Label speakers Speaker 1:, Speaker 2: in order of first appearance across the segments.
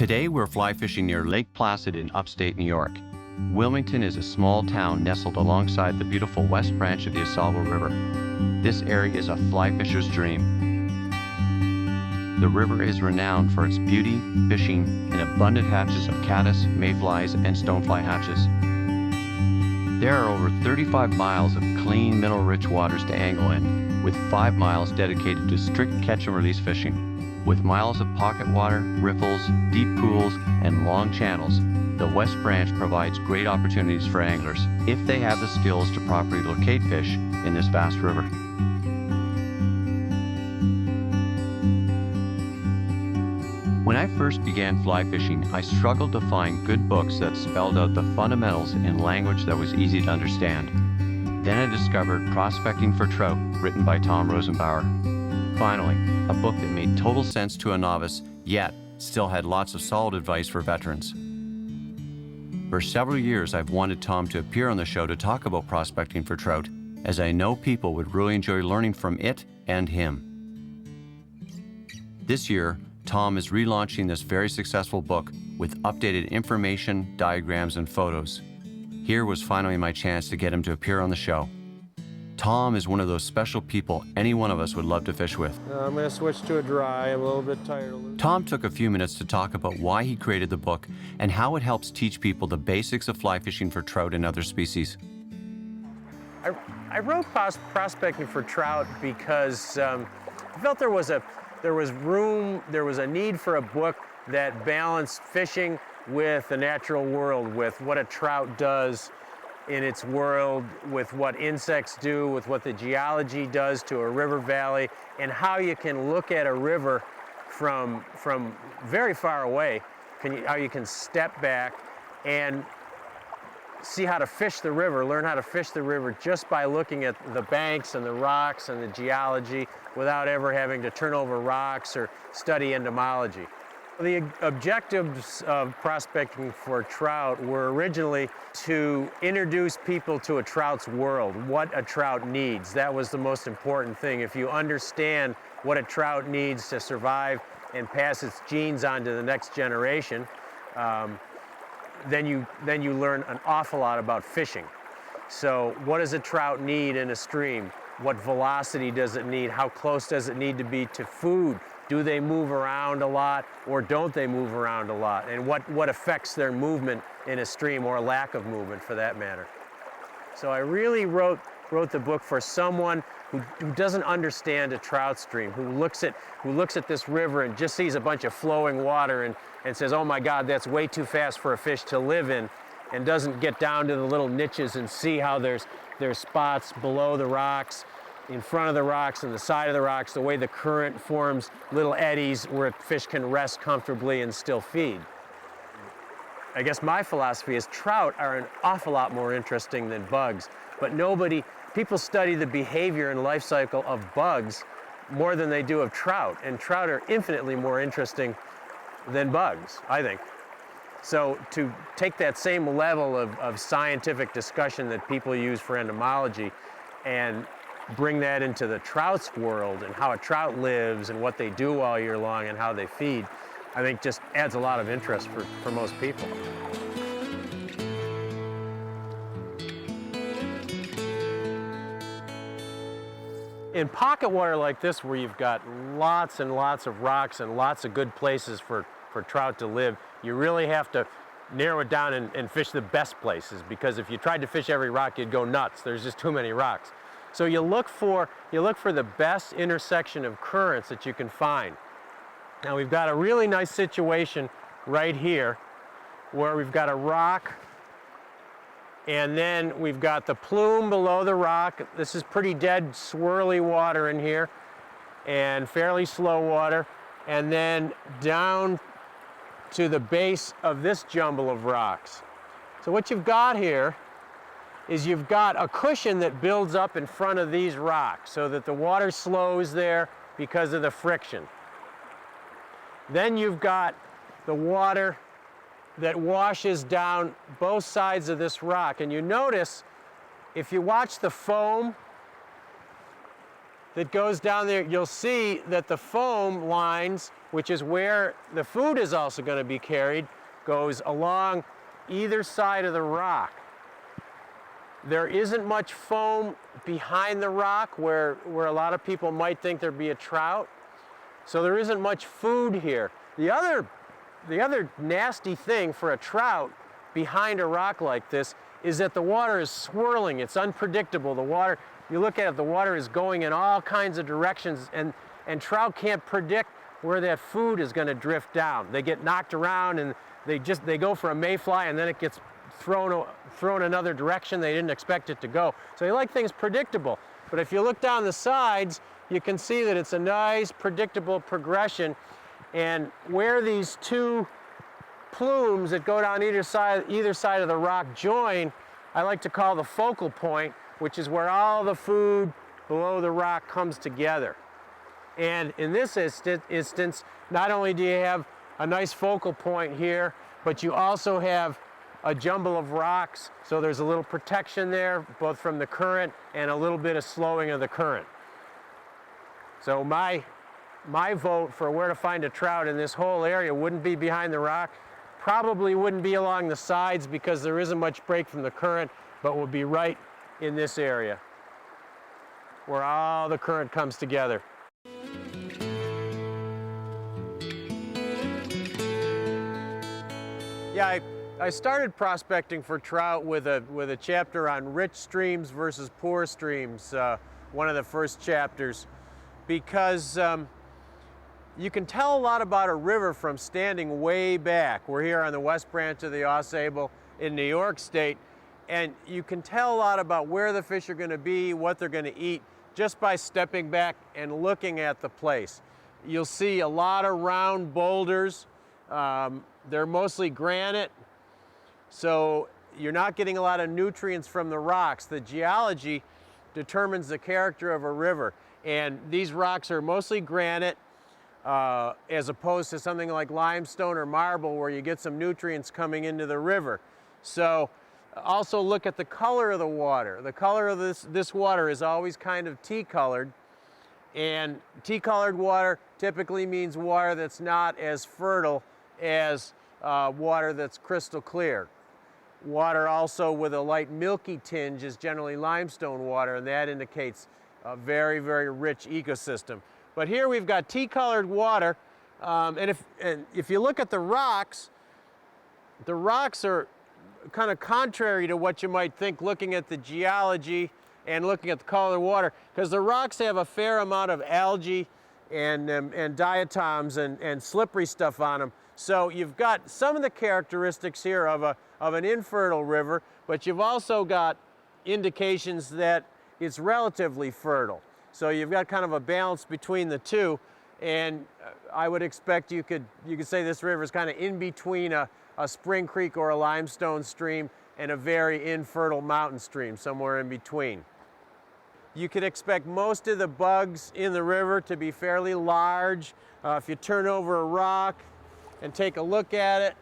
Speaker 1: Today we're fly fishing near Lake Placid in upstate New York. Wilmington is a small town nestled alongside the beautiful west branch of the Ausable River. This area is a fly fisher's dream. The river is renowned for its beauty, fishing, and abundant hatches of caddis, mayflies, and stonefly hatches. There are over 35 miles of clean, mineral-rich waters to angle in, with 5 miles dedicated to strict catch-and-release fishing. With miles of pocket water, riffles, deep pools, and long channels, the West Branch provides great opportunities for anglers if they have the skills to properly locate fish in this vast river. When I first began fly fishing, I struggled to find good books that spelled out the fundamentals in language that was easy to understand. Then I discovered Prospecting for Trout, written by Tom Rosenbauer. Finally, a book that made total sense to a novice, yet still had lots of solid advice for veterans. For several years, I've wanted Tom to appear on the show to talk about prospecting for trout, as I know people would really enjoy learning from it and him. This year, Tom is relaunching this very successful book with updated information, diagrams, and photos. Here was finally my chance to get him to appear on the show. Tom is one of those special people any one of us would love to fish with.
Speaker 2: I'm going to switch to a dry. I'm a little bit tired.
Speaker 1: Tom took a few minutes to talk about why he created the book and how it helps teach people the basics of fly fishing for trout and other species.
Speaker 2: I wrote Prospecting for Trout because I felt there was a need for a book that balanced fishing with the natural world, with what a trout does in its world, with what insects do, with what the geology does to a river valley, and how you can look at a river from very far away, how you can step back and see how to fish the river, learn how to fish the river just by looking at the banks and the rocks and the geology without ever having to turn over rocks or study entomology. The objectives of Prospecting for Trout were originally to introduce people to a trout's world, what a trout needs. That was the most important thing. If you understand what a trout needs to survive and pass its genes on to the next generation, then you learn an awful lot about fishing. So what does a trout need in a stream? What velocity does it need? How close does it need to be to food? Do they move around a lot or don't they move around a lot? And what affects their movement in a stream, or lack of movement for that matter? So I really wrote the book for someone who doesn't understand a trout stream, who looks at this river and just sees a bunch of flowing water and says, oh my God, that's way too fast for a fish to live in, and doesn't get down to the little niches and see how there's spots below the rocks, in front of the rocks, and the side of the rocks, the way the current forms little eddies where fish can rest comfortably and still feed. I guess my philosophy is trout are an awful lot more interesting than bugs, but people study the behavior and life cycle of bugs more than they do of trout, and trout are infinitely more interesting than bugs, I think. So to take that same level of scientific discussion that people use for entomology and bring that into the trout's world and how a trout lives and what they do all year long and how they feed, I think just adds a lot of interest for most people. In pocket water like this, where you've got lots and lots of rocks and lots of good places for trout to live, you really have to narrow it down and fish the best places, because if you tried to fish every rock, you'd go nuts. There's just too many rocks. So you look for the best intersection of currents that you can find. Now we've got a really nice situation right here where we've got a rock, and then we've got the plume below the rock. This is pretty dead, swirly water in here and fairly slow water. And then down to the base of this jumble of rocks. So what you've got here is you've got a cushion that builds up in front of these rocks so that the water slows there because of the friction. Then you've got the water that washes down both sides of this rock. And you notice, if you watch the foam that goes down there. You'll see that the foam lines, which is where the food is also going to be carried, goes along either side of the rock. There isn't much foam behind the rock where a lot of people might think there'd be a trout. So there isn't much food here. The other nasty thing for a trout behind a rock like this is that the water is swirling. It's unpredictable. The water, you look at it, the water is going in all kinds of directions, and trout can't predict where that food is going to drift down. They get knocked around and they go for a mayfly, and then it gets thrown another direction they didn't expect it to go. So they like things predictable. But if you look down the sides, you can see that it's a nice predictable progression. And where these two plumes that go down either side of the rock join, I like to call the focal point, which is where all the food below the rock comes together. And in this instance, not only do you have a nice focal point here, but you also have a jumble of rocks, so there's a little protection there, both from the current and a little bit of slowing of the current. So my vote for where to find a trout in this whole area wouldn't be behind the rock, probably wouldn't be along the sides because there isn't much break from the current, but would be right in this area where all the current comes together. Yeah, I started prospecting for trout with a chapter on rich streams versus poor streams, one of the first chapters, because you can tell a lot about a river from standing way back. We're here on the west branch of the Ausable in New York State, and you can tell a lot about where the fish are going to be, what they're going to eat, just by stepping back and looking at the place. You'll see a lot of round boulders. They're mostly granite, so you're not getting a lot of nutrients from the rocks. The geology determines the character of a river, and these rocks are mostly granite, as opposed to something like limestone or marble where you get some nutrients coming into the river. So also look at the color of the water. The color of this water is always kind of tea-colored, and tea-colored water typically means water that's not as fertile as water that's crystal clear. Water also with a light milky tinge is generally limestone water, and that indicates a very, very rich ecosystem. But here we've got tea-colored water, and if you look at the rocks are kind of contrary to what you might think looking at the geology and looking at the color of the water, because the rocks have a fair amount of algae and diatoms and slippery stuff on them. So you've got some of the characteristics here of an infertile river, but you've also got indications that it's relatively fertile. So you've got kind of a balance between the two, and I would expect you could say this river is kind of in between a spring creek or a limestone stream and a very infertile mountain stream, somewhere in between. You could expect most of the bugs in the river to be fairly large. If you turn over a rock and take a look at it,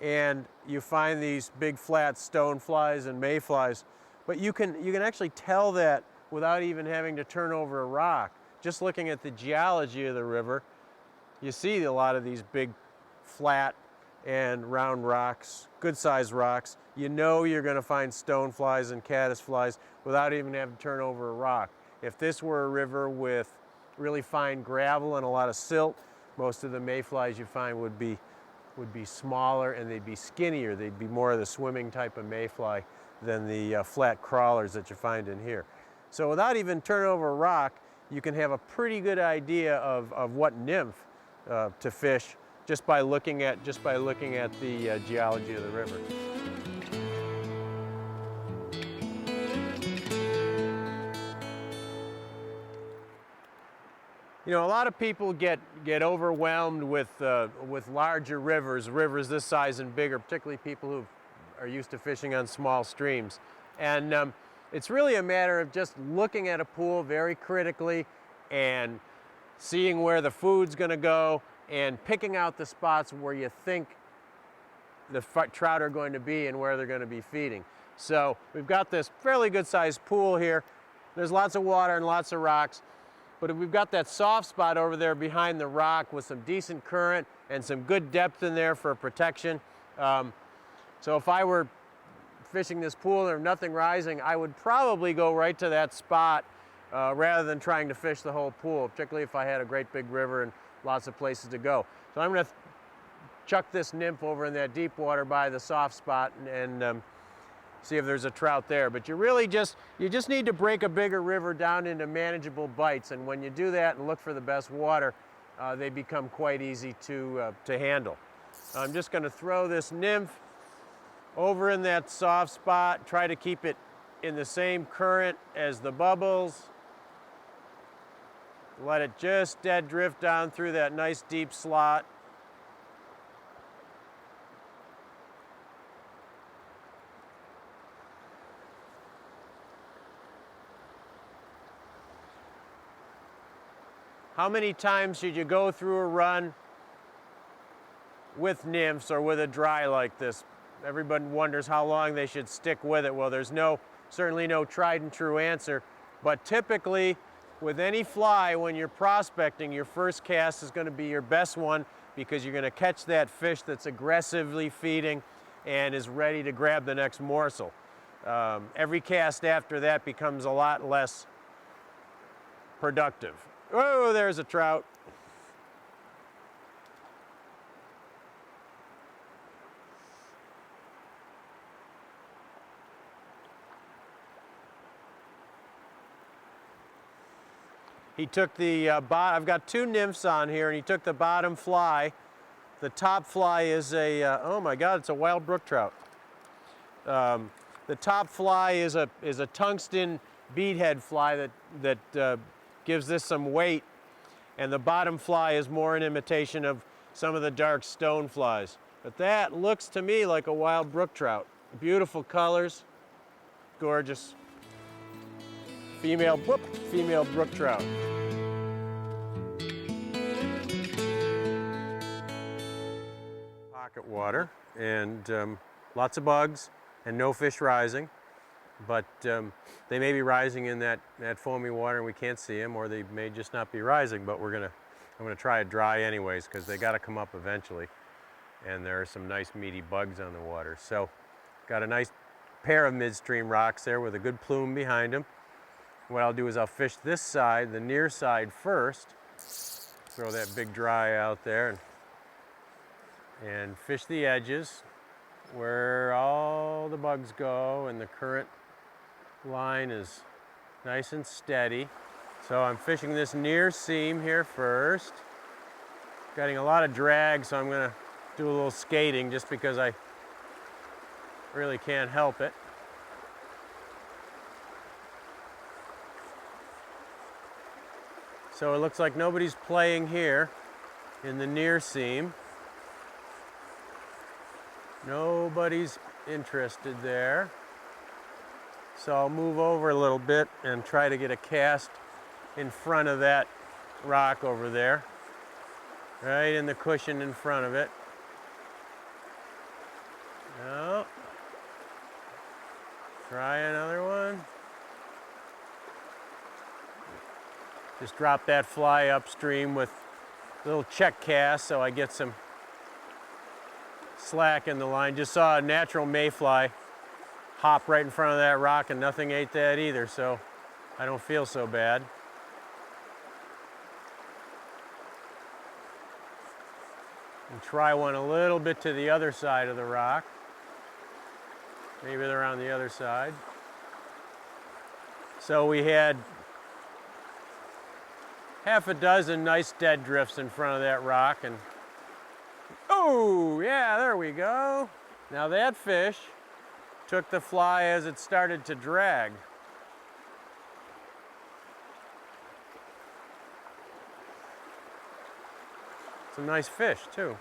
Speaker 2: and you find these big flat stoneflies and mayflies, but you can actually tell that without even having to turn over a rock. Just looking at the geology of the river, you see a lot of these big flat and round rocks, good-sized rocks. You know you're going to find stoneflies and caddisflies without even having to turn over a rock. If this were a river with really fine gravel and a lot of silt, most of the mayflies you find would be smaller, and they'd be skinnier. They'd be more of the swimming type of mayfly than the flat crawlers that you find in here. So without even turning over a rock, you can have a pretty good idea of what nymph to fish just by looking at the geology of the river. You know, a lot of people get overwhelmed with larger rivers this size and bigger, particularly people who are used to fishing on small streams. And it's really a matter of just looking at a pool very critically and seeing where the food's going to go and picking out the spots where you think the trout are going to be and where they're going to be feeding. So we've got this fairly good sized pool here. There's lots of water and lots of rocks, but we've got that soft spot over there behind the rock with some decent current and some good depth in there for protection. So if I were fishing this pool and there's nothing rising, I would probably go right to that spot rather than trying to fish the whole pool, particularly if I had a great big river and lots of places to go. So I'm going to chuck this nymph over in that deep water by the soft spot and see if there's a trout there. But you just need to break a bigger river down into manageable bites, and when you do that and look for the best water, they become quite easy to handle. I'm just going to throw this nymph over in that soft spot, try to keep it in the same current as the bubbles. Let it just dead drift down through that nice deep slot. How many times should you go through a run with nymphs or with a dry like this? Everybody wonders how long they should stick with it. Well, there's certainly no tried and true answer, but typically with any fly, when you're prospecting, your first cast is going to be your best one because you're going to catch that fish that's aggressively feeding and is ready to grab the next morsel. Every cast after that becomes a lot less productive. Oh, there's a trout. He took the I've got two nymphs on here, and he took the bottom fly. The top fly is a, oh my God, it's a wild brook trout. The top fly is a tungsten beadhead fly that gives this some weight, and the bottom fly is more an imitation of some of the dark stone flies. But that looks to me like a wild brook trout. Beautiful colors, gorgeous. Female brook trout. Pocket water and lots of bugs and no fish rising, but they may be rising in that foamy water and we can't see them, or they may just not be rising, but I'm gonna try it dry anyways because they gotta come up eventually, and there are some nice meaty bugs on the water. So got a nice pair of midstream rocks there with a good plume behind them. What I'll do is I'll fish this side, the near side first, throw that big dry out there and fish the edges where all the bugs go and the current line is nice and steady. So I'm fishing this near seam here first. Getting a lot of drag, so I'm gonna do a little skating just because I really can't help it. So it looks like nobody's playing here in the near seam. Nobody's interested there. So I'll move over a little bit and try to get a cast in front of that rock over there. Right in the cushion in front of it. No. Try another one. Just drop that fly upstream with a little check cast so I get some slack in the line. Just saw a natural mayfly hop right in front of that rock and nothing ate that either, so I don't feel so bad. And try one a little bit to the other side of the rock. Maybe they're on the other side. So we had half a dozen nice dead drifts in front of that rock, and oh yeah, there we go. Now that fish took the fly as it started to drag. It's a nice fish too.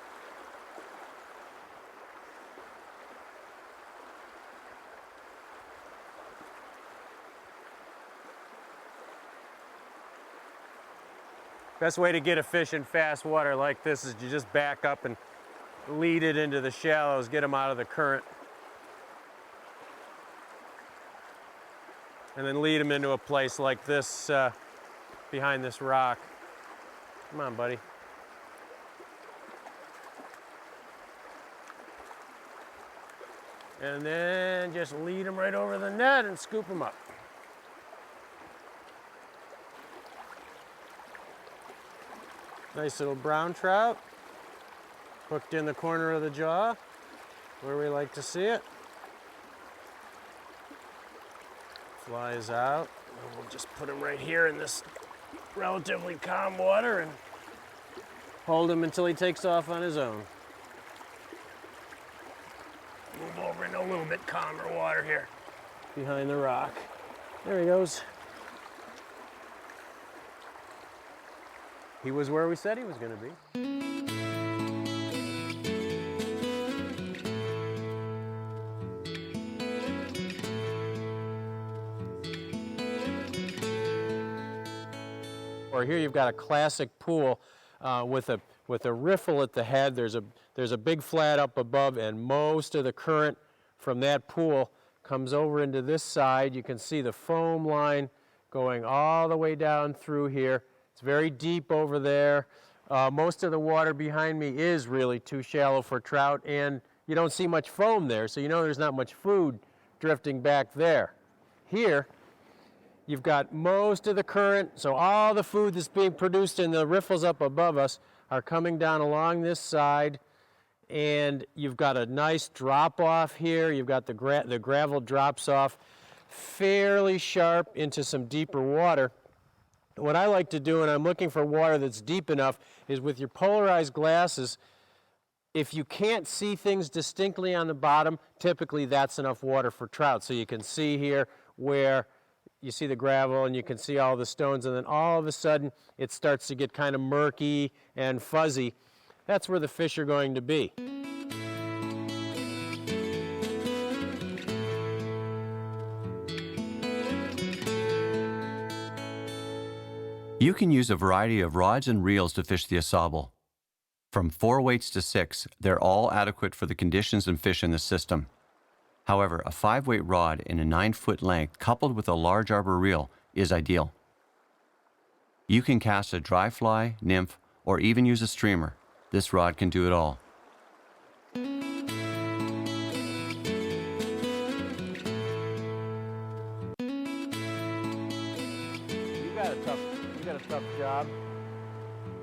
Speaker 2: Best way to get a fish in fast water like this is you just back up and lead it into the shallows, get them out of the current. and then lead them into a place like this behind this rock. Come on, buddy. And then just lead them right over the net and scoop them up. Nice little brown trout, hooked in the corner of the jaw, where we like to see it. Flies out, and we'll just put him right here in this relatively calm water and hold him until he takes off on his own. Move over into a little bit calmer water here, behind the rock. There he goes. He was where we said he was going to be. Or here you've got a classic pool with a riffle at the head. There's a big flat up above, and most of the current from that pool comes over into this side. You can see the foam line going all the way down through here. It's very deep over there. Most of the water behind me is really too shallow for trout, and you don't see much foam there, so you know there's not much food drifting back there. Here, you've got most of the current, so all the food that's being produced in the riffles up above us are coming down along this side, and you've got a nice drop off here. You've got the gravel drops off fairly sharp into some deeper water. What I like to do, and I'm looking for water that's deep enough, is with your polarized glasses, if you can't see things distinctly on the bottom, typically that's enough water for trout. So you can see here where you see the gravel and you can see all the stones, and then all of a sudden it starts to get kind of murky and fuzzy. That's where the fish are going to be.
Speaker 1: You can use a variety of rods and reels to fish the Ausable. From 4 weights to 6, they're all adequate for the conditions and fish in the system. However, a 5-weight rod in a 9-foot length coupled with a large arbor reel is ideal. You can cast a dry fly, nymph, or even use a streamer. This rod can do it all.
Speaker 2: You got a tough job.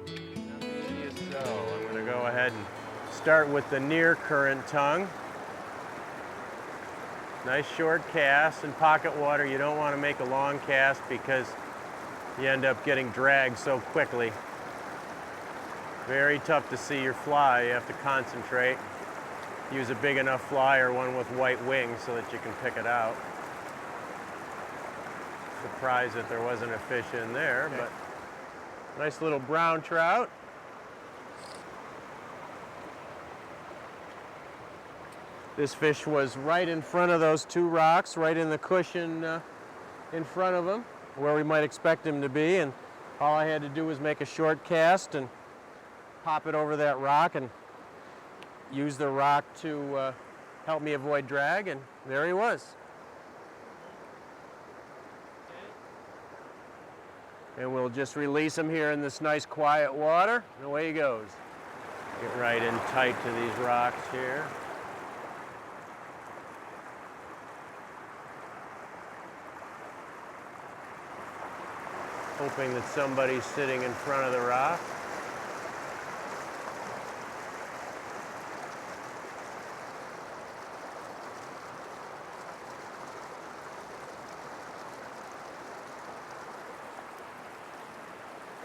Speaker 2: Not easy as so. I'm going to go ahead and start with the near current tongue. Nice short cast. In pocket water, you don't want to make a long cast because you end up getting dragged so quickly. Very tough to see your fly. You have to concentrate. Use a big enough fly or one with white wings so that you can pick it out. Surprised that there wasn't a fish in there, but nice little brown trout. This fish was right in front of those 2 rocks, right in the cushion in front of him, where we might expect him to be, and all I had to do was make a short cast and pop it over that rock and use the rock to help me avoid drag, and there he was. And we'll just release him here in this nice quiet water, and away he goes. Get right in tight to these rocks here. Hoping that somebody's sitting in front of the rock.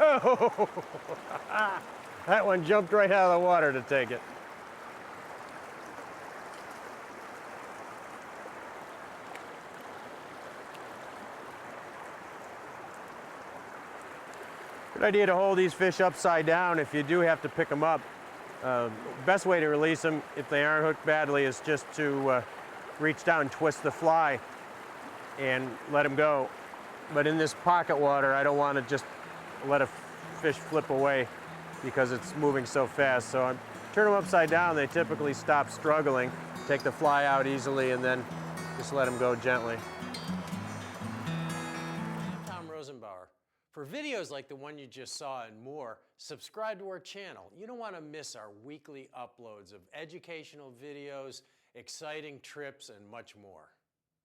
Speaker 2: Oh, that one jumped right out of the water to take it. Good idea to hold these fish upside down if you do have to pick them up. Best way to release them if they aren't hooked badly is just to reach down, twist the fly, and let them go. But in this pocket water, I don't want to just let a fish flip away because it's moving so fast. So I turn them upside down, they typically stop struggling, take the fly out easily, and then just let them go gently. For videos like the one you just saw and more, subscribe to our channel. You don't want to miss our weekly uploads of educational videos, exciting trips, and much more.